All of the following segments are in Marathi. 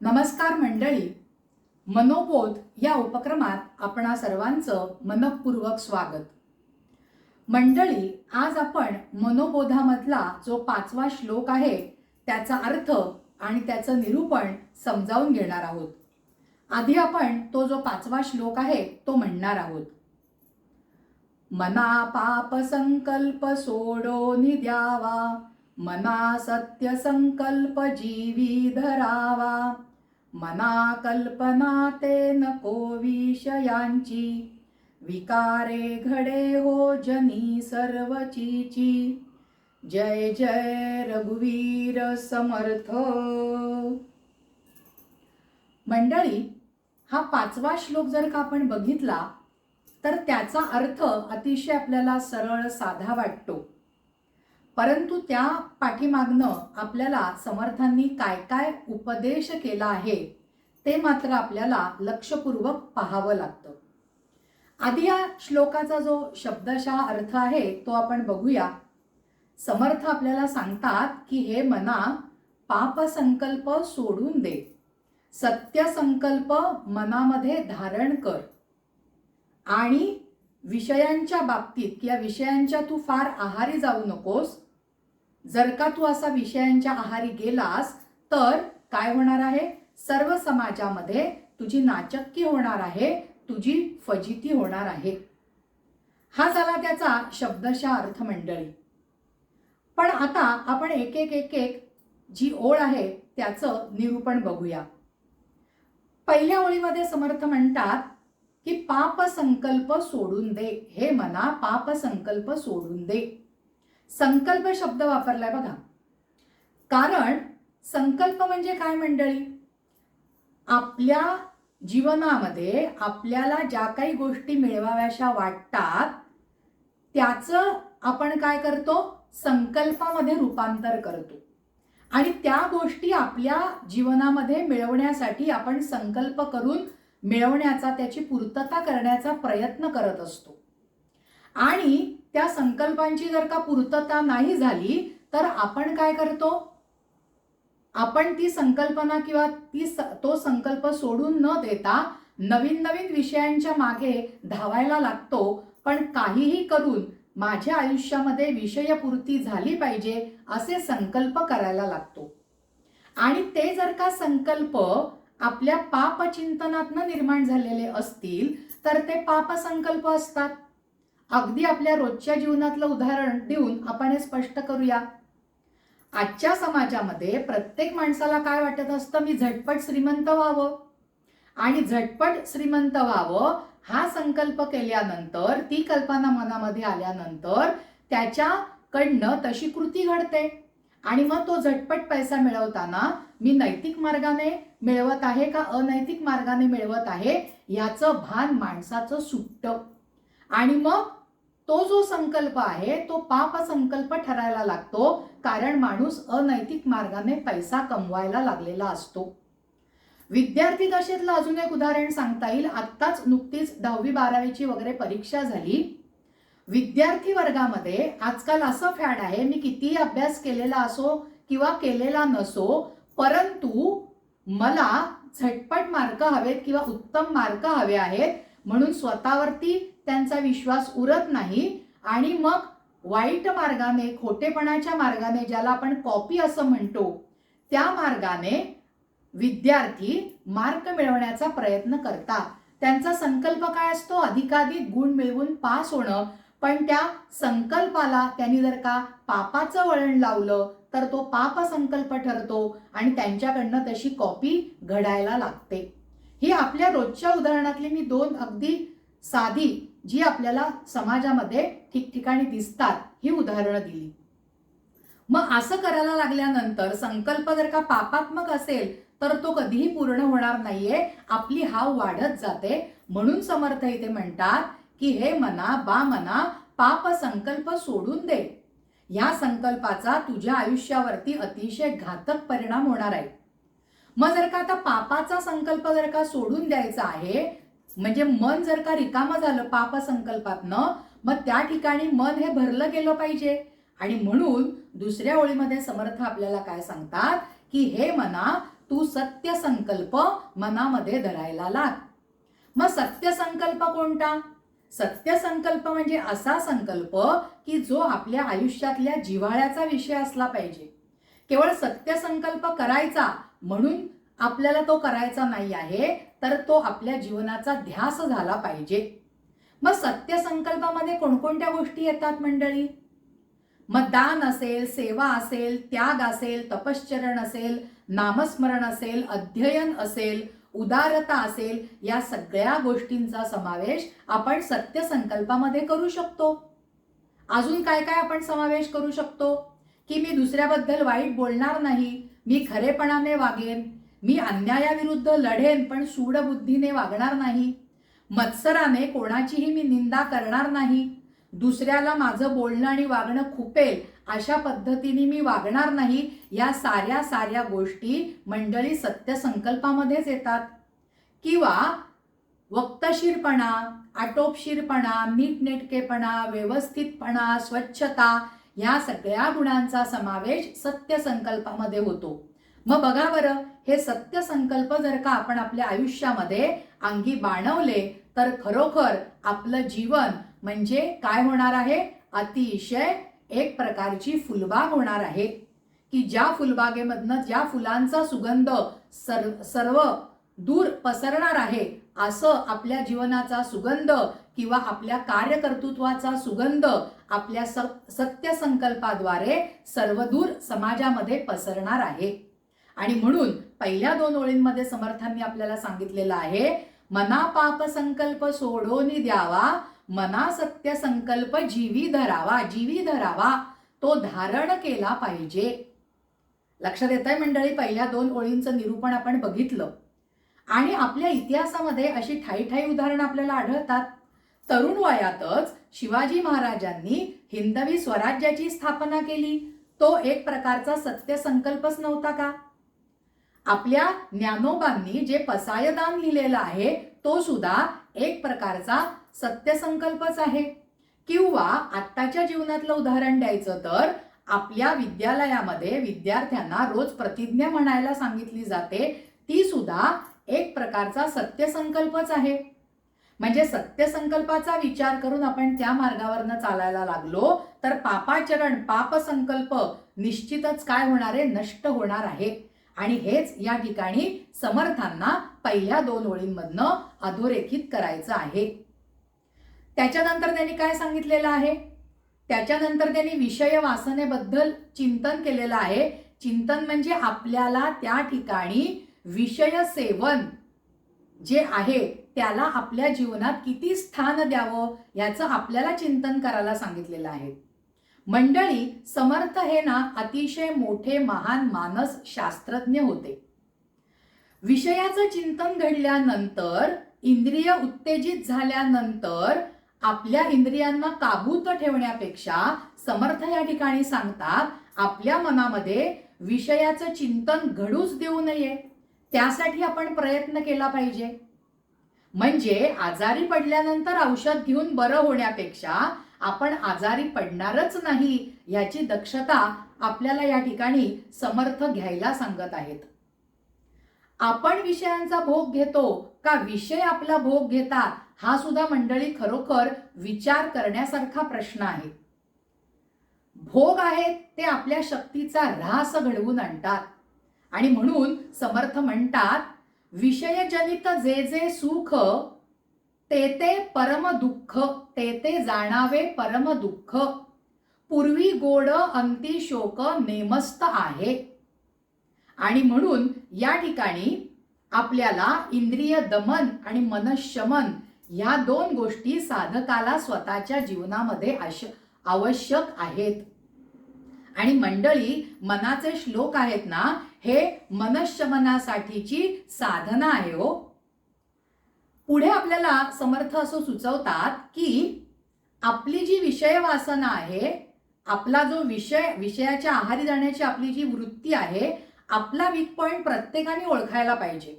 नमस्कार मंडळी. मनोबोध या उपक्रमात आपणा सर्वांचं मनपूर्वक स्वागत. मंडळी, आज आपण मनोबोधामधला जो 5वा श्लोक आहे त्याचा अर्थ आणि त्याचं निरूपण समजावून घेणार आहोत. आधी आपण तो जो 5वा श्लोक आहे तो म्हणणार आहोत. मना पाप संकल्प सोडोनि द्यावा, मना सत्य संकल्प जीवी धरावा, मना कल्पना ते नको विषयांची, विकारे घडे हो जनी सर्वचीची. जय जय रघुवीर समर्थ. मंडळी, हा 5वा श्लोक जर का आपण बघितला तर त्याचा अर्थ अतिशय आपल्याला सरळ साधा वाटतो, परंतु त्या पाठीमागनं आपल्याला समर्थांनी काय काय उपदेश केला आहे ते मात्र आपल्याला लक्षपूर्वक पाहावं लागतं. आधी या श्लोकाचा जो शब्दशः अर्थ आहे तो आपण बघूया. समर्थ आपल्याला सांगतात की हे मना, पाप संकल्प सोडून दे, सत्य संकल्प मनामध्ये धारण कर आणि विषयांच्या बाबतीत किंवा विषयांच्या तू फार आहारी जाऊ नकोस. जर का तू असा विषयांच्या आहारी गेलास तर काय होणार आहे? सर्व समाजामध्ये तुझी नाचक्की होणार आहे, तुझी फजिती होणार आहे. हा झाला त्याचा शब्दशः अर्थ मंडळी. पण आता आपण एक एक जी ओळ आहे त्याचं निरूपण बघूया. पहिल्या ओळीमध्ये समर्थ म्हणतात की पाप संकल्प सोडून दे. हे मना, पाप संकल्प सोडून दे. संकल्प शब्द वापरलाय बघा. कारण संकल्प म्हणजे काय मंडळी? आपल्या जीवनामध्ये आपल्याला ज्या काही गोष्टी मिळवाव्याशा वाटतात त्याचं आपण काय करतो? संकल्पामध्ये रूपांतर करतो आणि त्या गोष्टी आपल्या जीवनामध्ये मिळवण्यासाठी आपण संकल्प करून मिळवण्याचा, त्याची पूर्तता करण्याचा प्रयत्न करत असतो. आणि त्या संकल्पांची जर का पूर्तता नाही झाली तर आपण काय करतो? आपण ती संकल्पना किंवा तो संकल्प सोडून न देता नवीन नवीन विषयांच्या मागे धावायला लागतो. पण काहीही करून माझ्या आयुष्यामध्ये विषयपूर्ती झाली पाहिजे असे संकल्प करायला लागतो. आणि ते जर का संकल्प आपल्या पाप चिंतनातनं निर्माण झालेले असतील तर ते पाप संकल्प असतात. अगदी आपल्या रोजच्या जीवनातलं उदाहरण देऊन आपण हे स्पष्ट करूया. आजच्या समाजामध्ये प्रत्येक माणसाला काय वाटत असतं? मी झटपट श्रीमंत व्हावं. आणि झटपट श्रीमंत व्हावं हा संकल्प केल्यानंतर, ती कल्पना मनामध्ये आल्यानंतर त्याच्याकडनं तशी कृती घडते आणि मग तो झटपट पैसा मिळवताना मी नैतिक मार्गाने मिळवत आहे का अनैतिक मार्गाने मिळवत आहे याचं भान माणसाचं सुटतं. आणि मग तो जो संकल्प आहे तो पाप संकल्प ठरायला लागतो, कारण माणूस अनैतिक मार्गाने पैसा कमवायला लागलेला असतो. विद्यार्थी दशेतलं अजून एक उदाहरण सांगता येईल. आत्ताच नुकतीच 10वी 12वीची वगैरे परीक्षा झाली. विद्यार्थी वर्गामध्ये आजकाल असं फॅड आहे, मी कितीही अभ्यास केलेला असो किंवा केलेला नसो, परंतु मला झटपट मार्क हवेत किंवा उत्तम मार्क हवे आहेत म्हणून स्वतःवरती त्यांचा विश्वास उरत नाही आणि मग वाईट मार्गाने, खोटेपणाच्या मार्गाने, ज्याला आपण कॉपी असं म्हणतो, त्या मार्गाने विद्यार्थी मार्क मिळवण्याचा प्रयत्न करतात. त्यांचा संकल्प काय असतो? अधिकाधिक गुण मिळवून पास होणं. पण त्या संकल्पाला त्यांनी जर का पापाचं वळण लावलं तर तो पाप संकल्प ठरतो आणि त्यांच्याकडनं तशी कॉपी घडायला लागते. ही आपल्या रोजच्या उदाहरणातली मी 2 अगदी साधी, जी आपल्याला समाजामध्ये ठिकठिकाणी दिसतात, ही उदाहरणं दिली. मग असं करायला लागल्यानंतर संकल्प जर का पापात्मक असेल तर तो कधीही पूर्ण होणार नाहीये, आपली हाव वाढत जाते. म्हणून समर्थ इथे म्हणतात की हे मना, बा मना, पाप संकल्प सोडून दे. या संकल्पाचा तुझ्या आयुष्यावरती अतिशय घातक परिणाम होणार आहे. मग जर का आता पापाचा संकल्प जर का सोडून द्यायचा आहे, म्हणजे मन जर का रिकामं झालं पाप संकल्पातनं, मग त्या ठिकाणी मन हे भरलं गेलं पाहिजे. आणि म्हणून दुसऱ्या ओळीमध्ये समर्थ आपल्याला काय सांगतात की हे मना, तू सत्य संकल्प मनामध्ये धरायला लाग. मग सत्य संकल्प कोणता? सत्य संकल्प म्हणजे असा संकल्प की जो आपल्या आयुष्यातल्या जिव्हाळ्याचा विषय असला पाहिजे. केवळ सत्य संकल्प करायचा म्हणून आपल्याला तो करायचा नाही आहे, तर तो आपल्या जीवनाचा ध्यास झाला पाहिजे. मग सत्य संकल्पामध्ये कोणकोणत्या गोष्टी येतात मंडळी? मग दान असेल, सेवा असेल, त्याग असेल, तपश्चरण असेल, नामस्मरण असेल, अध्ययन असेल, उदारता असेल, या सगळ्या गोष्टींचा समावेश आपण सत्य संकल्पामध्ये करू शकतो. अजून काय काय आपण समावेश करू शकतो? की मी दुसऱ्याबद्दल वाईट बोलणार नाही, मी खरेपणाने वागेन, मी अन्यायाविरुद्ध लढेन पण सूडबुद्धीने वागणार नाही, मत्सराने कोणाचीही मी निंदा करणार नाही, दुसऱ्याला माझं बोलणं आणि वागणं खुपेल अशा पद्धतीने मी वागणार नाही. या साऱ्या गोष्टी मंडळी सत्य संकल्पामध्येच येतात. किंवा वक्तशीरपणा, आटोपशीरपणा, नीटनेटकेपणा, व्यवस्थितपणा, स्वच्छता, या सगळ्या गुणांचा समावेश सत्य संकल्पामध्ये होतो. मग बघा बरं, हे सत्य संकल्प जर का आपण आपल्या आयुष्यामध्ये अंगी बाणवले तर खरोखर आपलं जीवन म्हणजे काय होणार आहे? अतिशय एक प्रकारची फुलबाग होणार आहे, की ज्या फुलबागेमधनं ज्या फुलांचा सुगंध सर्व दूर पसरणार आहे, असं आपल्या जीवनाचा सुगंध किंवा आपल्या कार्यकर्तृत्वाचा सुगंध आपल्या सत्य संकल्पाद्वारे सर्वदूर समाजामध्ये पसरणार आहे. आणि म्हणून पहिल्या 2 ओळींमध्ये समर्थांनी आपल्याला सांगितलेलं आहे, मना पाप संकल्प सोडोनी द्यावा, मना सत्य संकल्प जीवी धरावा. जीवी धरावा, तो धारण केला पाहिजे. लक्षात येत आहे मंडळी? पहिल्या 2 ओळींचं निरूपण आपण बघितलं. आणि आपल्या इतिहासामध्ये अशी ठाई उदाहरणं आपल्याला आढळतात. तरुण वयातच शिवाजी महाराजांनी हिंदवी स्वराज्याची स्थापना केली. तो एक प्रकारचा सत्य संकल्पच नव्हता का? आपल्या ज्ञानोबांनी जे पसायदान लिहिलेलं आहे तो सुद्धा एक प्रकारचा सत्य संकल्पच आहे. किंवा आत्ताच्या जीवनातलं उदाहरण द्यायचं तर आपल्या विद्यालयामध्ये विद्यार्थ्यांना रोज प्रतिज्ञा म्हणायला सांगितली जाते, ती सुद्धा एक प्रकारचा सत्य संकल्पच आहे. म्हणजे सत्य संकल्पाचा विचार करून आपण त्या मार्गावरनं चालायला लागलो तर पापाचरण, पाप संकल्प निश्चितच काय होणार आहे? नष्ट होणार आहे. आणि हेच या ठिकाणी समर्थांना पहिल्या 2 ओळींमधनं अधोरेखित करायचं आहे. त्याच्यानंतर त्यांनी काय सांगितलेलं आहे? त्याच्यानंतर त्यांनी विषय वासनेबद्दल चिंतन केलेलं आहे. चिंतन म्हणजे आपल्याला त्या ठिकाणी विषय सेवन जे आहे त्याला आपल्या जीवनात किती स्थान द्यावं याचं आपल्याला चिंतन करायला सांगितलेलं आहे. मंडळी, समर्थ हे ना अतिशय मोठे महान मानस शास्त्रज्ञ होते. विषयाचं चिंतन घडल्यानंतर, इंद्रिय उत्तेजित झाल्यानंतर आपल्या इंद्रियांना काबूत ठेवण्यापेक्षा समर्थ या ठिकाणी सांगतात, आपल्या मनामध्ये विषयाचं चिंतन घडूच देऊ नये, त्यासाठी आपण प्रयत्न केला पाहिजे. म्हणजे आजारी पडल्यानंतर औषध घेऊन बरं होण्यापेक्षा आपण आजारी पडणारच नाही याची दक्षता आपल्याला या ठिकाणी समर्थ घ्यायला सांगत आहेत. आपण विषयांचा भोग घेतो का विषय आपला भोग घेतात, हा सुद्धा मंडळी खरोखर विचार करण्यासारखा प्रश्न आहे. भोग आहेत ते आपल्या शक्तीचा ऱ्हास घडवून आणतात. आणि म्हणून समर्थ म्हणतात, विषयजनित जे जे सुख ते ते परम दुःख, ते ते जाणावे परम दुःख, पूर्वी गोड अंती शोक नेमस्त आहे. आणि म्हणून या ठिकाणी आपल्याला इंद्रिय दमन आणि मनशमन या 2 गोष्टी साधकाला स्वतःच्या जीवनामध्ये आवश्यक आहेत. आणि मंडळी, मनाचे श्लोक आहेत ना, हे मनशमनासाठीची साधना आहे हो. पुढे आपल्याला समर्थ असं सुचवतात की आपली जी विषय वासना आहे, आपला जो विषयाच्या आहारी जाण्याची आपली जी वृत्ती आहे, आपला वीक पॉइंट प्रत्येकाने ओळखायला पाहिजे.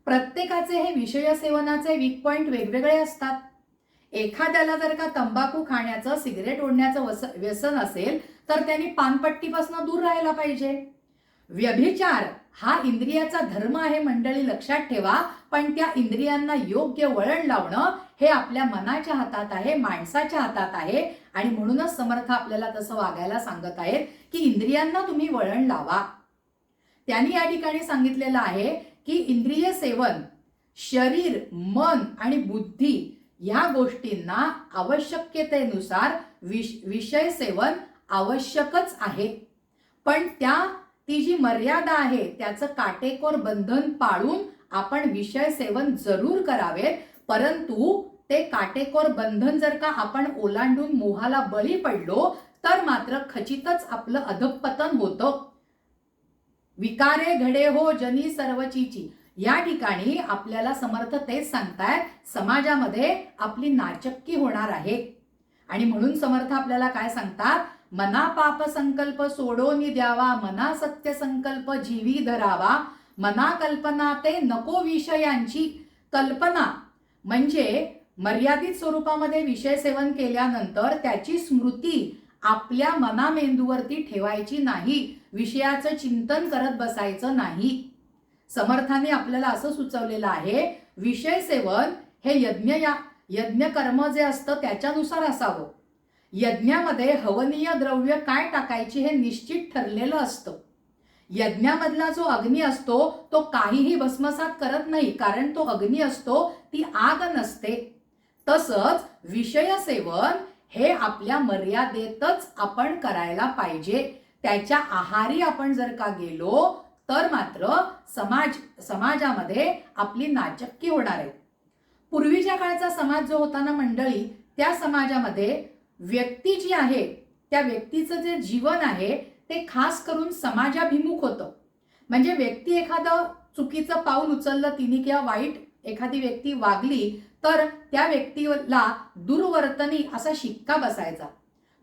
प्रत्येकाचे हे विषय सेवनाचे वीक पॉइंट वेगवेगळे असतात. एखाद्याला जर का तंबाखू खाण्याचं, सिगरेट ओढण्याचं व्यसन असेल तर त्यांनी पानपट्टीपासून दूर राहायला पाहिजे. व्यभिचार हा इंद्रियाचा धर्म आहे मंडळी, लक्षात ठेवा. पण त्या इंद्रियांना योग्य वळण लावणं हे आपल्या मनाच्या हातात आहे, माणसाच्या हातात आहे. आणि म्हणूनच समर्थ आपल्याला तसं वागायला सांगत आहेत की इंद्रियांना तुम्ही वळण लावा. त्यांनी या ठिकाणी सांगितलेलं आहे की इंद्रिय सेवन शरीर, मन आणि बुद्धी या गोष्टींना आवश्यकतेनुसार विषय सेवन आवश्यकच आहे. पण ती जी मर्यादा आहे त्याचं काटेकोर बंधन पाळून आपण विषय सेवन जरूर करावेत. परंतु ते काटेकोर बंधन जर का आपण ओलांडून मोहाला बळी पडलो तर मात्र खचितच आपलं अधःपतन होतं. विकारे घडे हो जनी सर्वचीची, या ठिकाणी आपल्याला समर्थ तेच सांगतायत, समाजामध्ये आपली नाचक्की होणार आहे. आणि म्हणून समर्थ आपल्याला काय सांगतात, मना पाप संकल्प सोडोनी द्यावा, मना सत्य संकल्प जीवी धरावा, मना कल्पना ते नको विषयांची कल्पना. म्हणजे मर्यादित स्वरूपामध्ये विषय सेवन केल्यानंतर त्याची स्मृती आपल्या मनामेंदूवरती ठेवायची नाही, विषयाचं चिंतन करत बसायचं नाही. समर्थाने आपल्याला असं सुचवलेलं आहे, विषय सेवन हे यज्ञ कर्म जे असतं त्याच्यानुसार असावं. यज्ञामध्ये हवनीय द्रव्य काय टाकायची हे निश्चित ठरलेलं असतं. यज्ञामधला जो अग्नी असतो तो काहीही भस्मसात करत नाही, कारण तो अग्नी असतो, ती आग नसते. तसंच विषय सेवन हे आपल्या मर्यादेतच आपण करायला पाहिजे. त्याच्या आहारी आपण जर का गेलो तर मात्र समाजामध्ये आपली नाचक्की होणार आहे. पूर्वीच्या काळचा समाज जो होता ना मंडळी, त्या समाजामध्ये व्यक्ती जी आहे त्या व्यक्तीचं जे जीवन आहे ते खास करून समाजाभिमुख होतं. म्हणजे व्यक्ती एखादं चुकीचं पाऊल उचललं तिने किंवा वाईट एखादी व्यक्ती वागली तर त्या व्यक्तीला दुर्वर्तनी असा शिक्का बसायचा.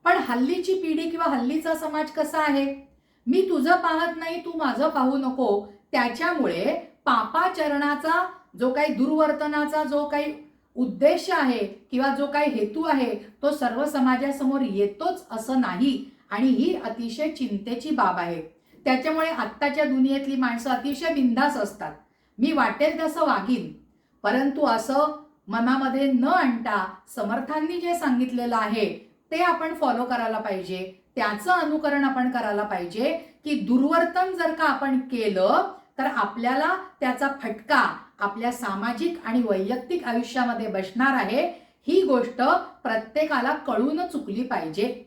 पण हल्लीची पिढी किंवा हल्लीचा समाज कसा आहे, मी तुझं पाहत नाही तू माझं पाहू नको, त्याच्यामुळे पापाचरणाचा जो काही दुर्वर्तनाचा जो काही उद्देश आहे किंवा जो काही हेतू आहे तो सर्व समाजासमोर येतोच असं नाही. आणि ही अतिशय चिंतेची बाब आहे. त्याच्यामुळे आत्ताच्या दुनियेतली माणसं अतिशय बिनधास्त असतात, मी वाटेल तसं वागीन. परंतु असं मनामध्ये न आणता समर्थांनी जे सांगितलेलं आहे ते आपण फॉलो करायला पाहिजे, त्याचं अनुकरण आपण करायला पाहिजे. की दुर्वर्तन जर का आपण केलं तर आपल्याला त्याचा फटका आपल्या सामाजिक आणि वैयक्तिक आयुष्यामध्ये बसणार आहे. ही गोष्ट प्रत्येकाला कळून चुकली पाहिजे.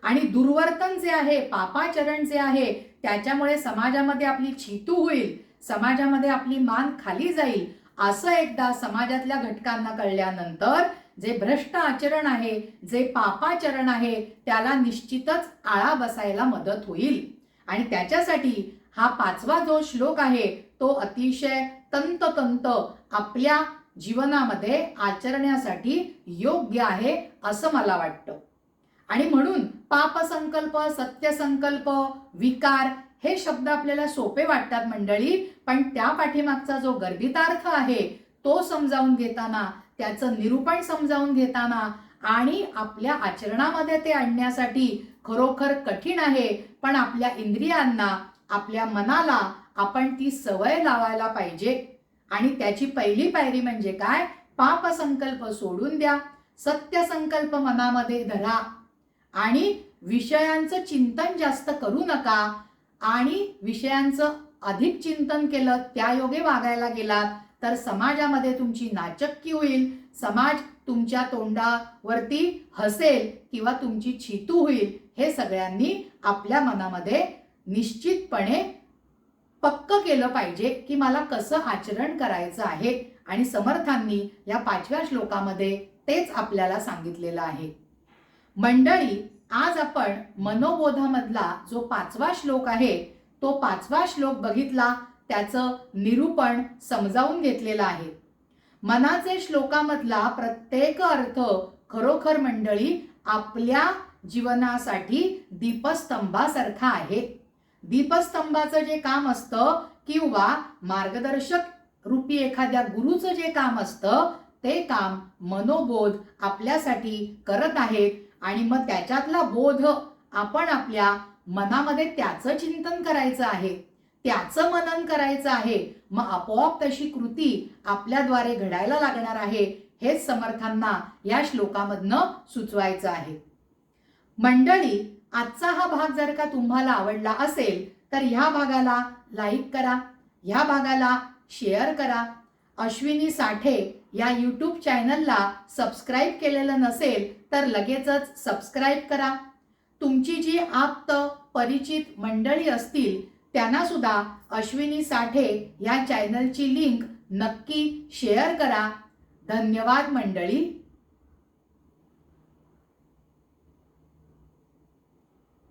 आणि दुर्वर्तन जे आहे, पापाचरण जे आहे, त्याच्यामुळे समाजामध्ये आपली छितू होईल, समाजामध्ये आपली मान खाली जाईल, असं एकदा समाजातल्या घटकांना कळल्यानंतर जे भ्रष्ट आचरण आहे, जे पापाचरण आहे, त्याला निश्चितच आळा बसायला मदत होईल. आणि त्याच्यासाठी हा 5वा जो श्लोक आहे तो अतिशय तंतोतंत आपल्या जीवनामध्ये आचरण्यासाठी योग्य आहे असं मला वाटतं. आणि म्हणून पाप संकल्प, सत्य संकल्प, विकार हे शब्द आपल्याला सोपे वाटतात मंडळी, पण त्या पाठीमागचा जो गर्भितार्थ आहे तो समजावून घेताना, त्याचं निरूपण समजावून घेताना आणि आपल्या आचरणामध्ये ते आणण्यासाठी खरोखर कठीण आहे. पण आपल्या इंद्रियांना, आपल्या मनाला आपण ती सवय लावायला पाहिजे. आणि त्याची पहिली पायरी म्हणजे काय, पाप संकल्प सोडून द्या, सत्य संकल्प मनामध्ये धरा आणि विषयांचं चिंतन जास्त करू नका. आणि विषयांचं अधिक चिंतन केलं, त्या योगे वागायला गेलात तर समाजामध्ये तुमची नाचक्की होईल, समाज तुमच्या तोंडावरती हसेल किंवा तुमची छितू होईल. हे सगळ्यांनी आपल्या मनामध्ये निश्चितपणे पक्क केलं पाहिजे की मला कसं आचरण करायचं आहे. आणि समर्थांनी या 5व्या श्लोकामध्ये तेच आपल्याला सांगितलेलं आहे. मंडळी, आज आपण मनोबोधामधला जो 5वा श्लोक आहे तो 5वा श्लोक बघितला, त्याचं निरूपण समजावून घेतलेलं आहे. मनाचे श्लोकामधला प्रत्येक अर्थ खरोखर मंडळी आपल्या जीवनासाठी दीपस्तंभासारखा आहे. दीपस्तंभाचं जे काम असतं किंवा मार्गदर्शक रूपी एखाद्या गुरुचं जे काम असतं ते काम मनोबोध आपल्यासाठी करत आहेत. आणि मग त्याच्यातला बोध आपण आपल्या मनामध्ये त्याचं चिंतन करायचं आहे. त्याचं मनन करायचं आहे, मग आपोआप तशी कृती आपल्याद्वारे घडायला लागणार आहे, हेच समर्थांना या श्लोकामधनं सुचवायचं आहे. मंडळी, आजचा हा भाग जर का तुम्हाला आवडला असेल तर ह्या भागाला लाईक करा, ह्या भागाला शेअर करा. अश्विनी साठे या यूट्यूब चॅनलला सबस्क्राईब केलेलं नसेल तर लगेचच सबस्क्राईब करा. तुमची जी आप्त परिचित मंडळी असतील त्यांना सुद्धा अश्विनी साठे या चॅनलची लिंक नक्की शेअर करा. धन्यवाद मंडळी.